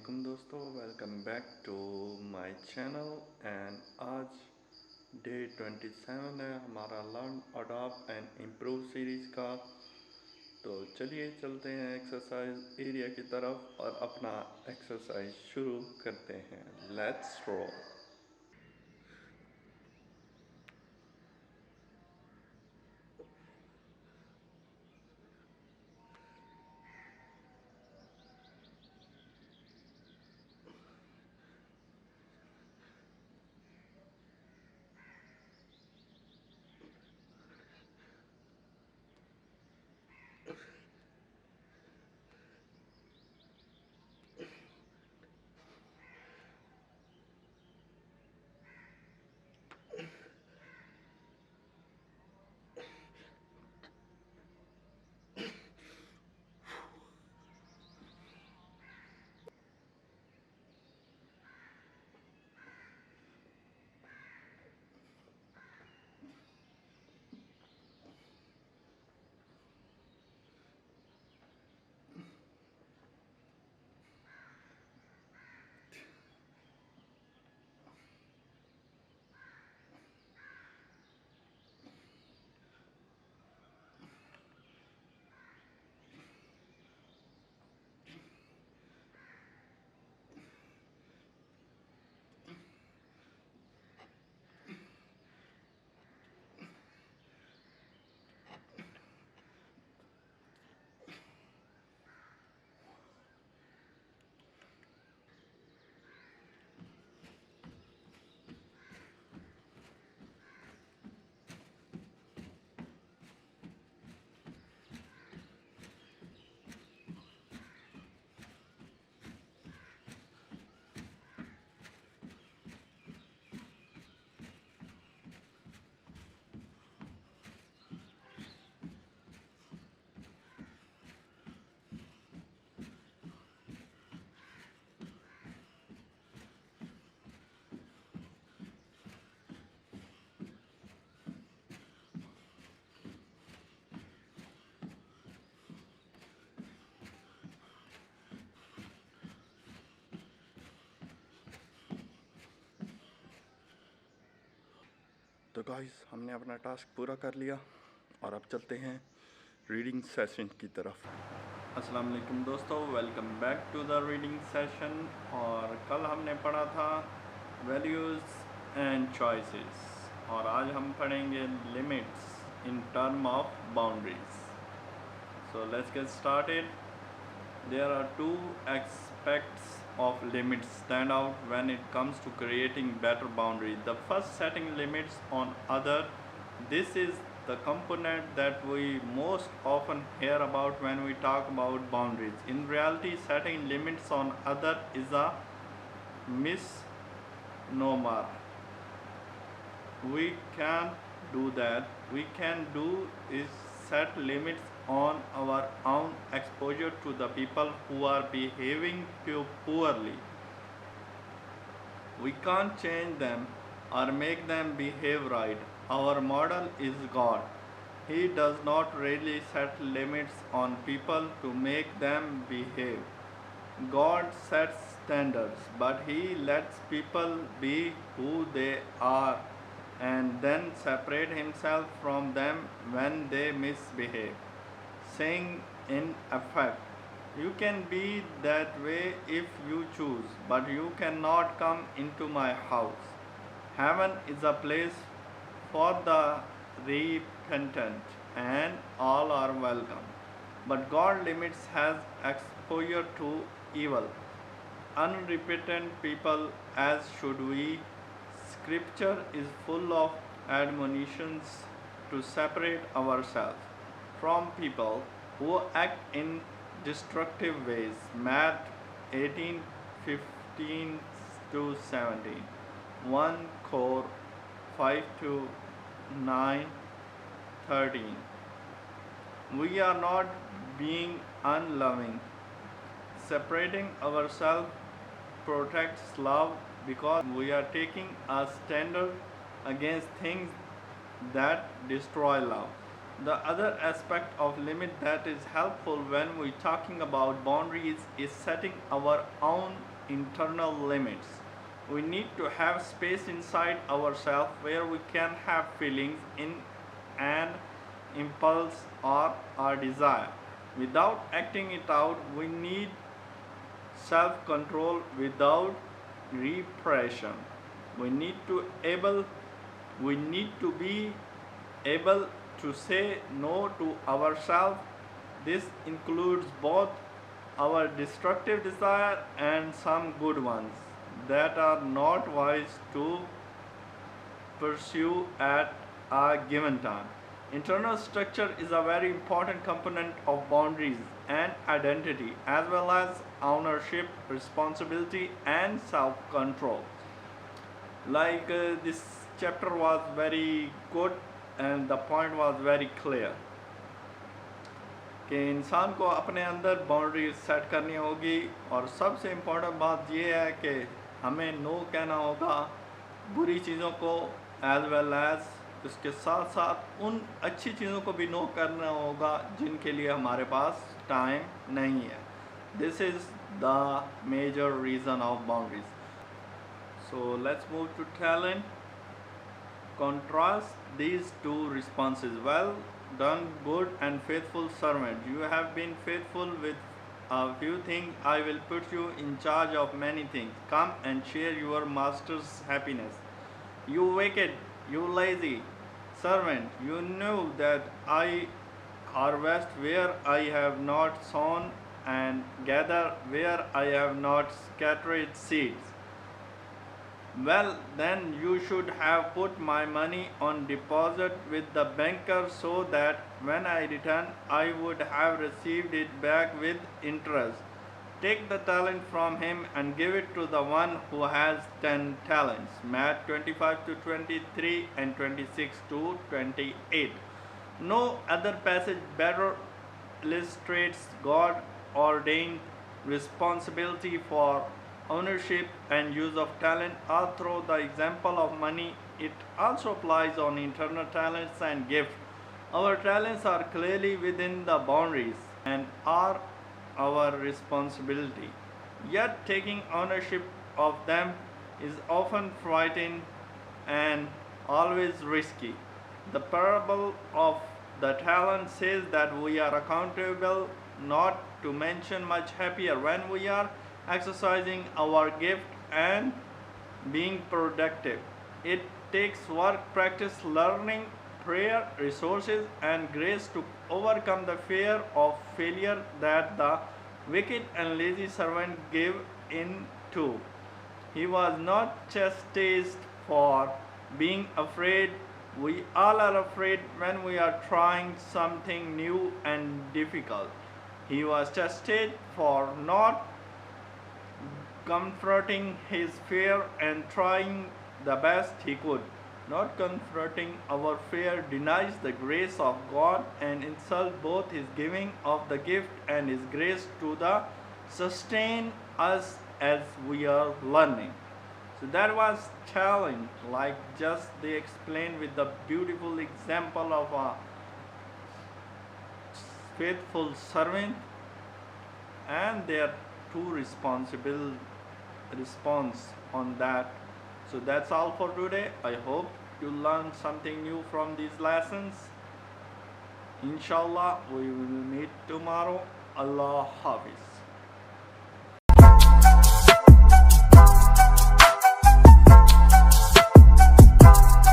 अस्सलामुअलैकुम दोस्तों, welcome back to my channel. And आज डे 27 है हमारा learn, adopt and improve series का। तो चलिए चलते हैं एक्सरसाइज एरिया की तरफ और अपना एक्सरसाइज शुरू करते हैं। Let's roll. तो गाइस, हमने अपना टास्क पूरा कर लिया और अब चलते हैं रीडिंग सेशन की तरफ। अस्सलाम वालेकुम दोस्तों, welcome back to the reading session. और कल हमने पढ़ा था वैल्यूज़ एंड चॉइसेस और आज हम पढ़ेंगे limits in term of boundaries. So let's get started. There are two aspects of limits stand out when it comes to creating better boundaries. The first, setting limits on other. This is the component that we most often hear about when we talk about boundaries. In reality, setting limits on other is a misnomer. We can't do that. We can do is set limits on our own exposure to the people who are behaving poorly. We can't change them or make them behave right. Our model is God. He does not really set limits on people to make them behave. God sets standards, but He lets people be who they are and then separate Himself from them when they misbehave, saying in effect, you can be that way if you choose, but you cannot come into my house. Heaven is a place for the repentant, and all are welcome. But God limits has exposure to evil, unrepentant people, as should we. Scripture is full of admonitions to separate ourselves from people who act in destructive ways. Matt 18:15 to 17, 1 Cor 5 to 9, 13. We are not being unloving. Separating ourselves protects love because we are taking a stand against things that destroy love. The other aspect of limit that is helpful when we talking about boundaries is setting our own internal limits. We need to have space inside ourselves where we can have feelings in an impulse or a desire. Without acting it out, we need self-control without repression. We need to able we need to be able to say no to ourselves. This includes both our destructive desire and some good ones that are not wise to pursue at a given time. Internal structure is a very important component of boundaries and identity, as well as ownership, responsibility, and self control. This chapter was very good and the point was very clear कि इंसान को अपने अंदर boundary set करनी होगी और सबसे important बात यह है कि हमें नो कहना होगा बुरी चीज़ों को एज वेल एज उसके साथ साथ उन अच्छी चीज़ों को भी नो करना होगा जिनके लिए हमारे पास टाइम नहीं है. This is the major reason of boundaries. So let's move to talent. Contrast these two responses. Well done, good and faithful servant. You have been faithful with a few things. I will put you in charge of many things. Come and share your master's happiness. You wicked, you lazy servant, you know that I harvest where I have not sown and gather where I have not scattered seeds. Well, then you should have put my money on deposit with the banker so that when I return I would have received it back with interest. Take the talent from him and give it to the one who has 10 talents. Matt 25 to 23 and 26 to 28. No other passage better illustrates God ordained responsibility for ownership and use of talent. All through the example of money, it also applies on internal talents and gifts. Our talents are clearly within the boundaries and are our responsibility. Yet taking ownership of them is often frightening and always risky. The parable of the talent says that we are accountable, not to mention much happier when we are exercising our gift and being productive. It takes work, practice, learning, prayer, resources, and grace to overcome the fear of failure that the wicked and lazy servant gave in to. He was not chastised for being afraid. We all are afraid when we are trying something new and difficult. He was chastised for not confronting his fear and trying the best he could. Not confronting our fear denies the grace of God and insults both his giving of the gift and his grace to the sustain us as we are learning. So that was challenge, like just they explained with the beautiful example of a faithful servant and their two responsible response on that. So that's all for today. I hope you learned something new from these lessons. Inshallah, we will meet tomorrow. Allah Hafiz.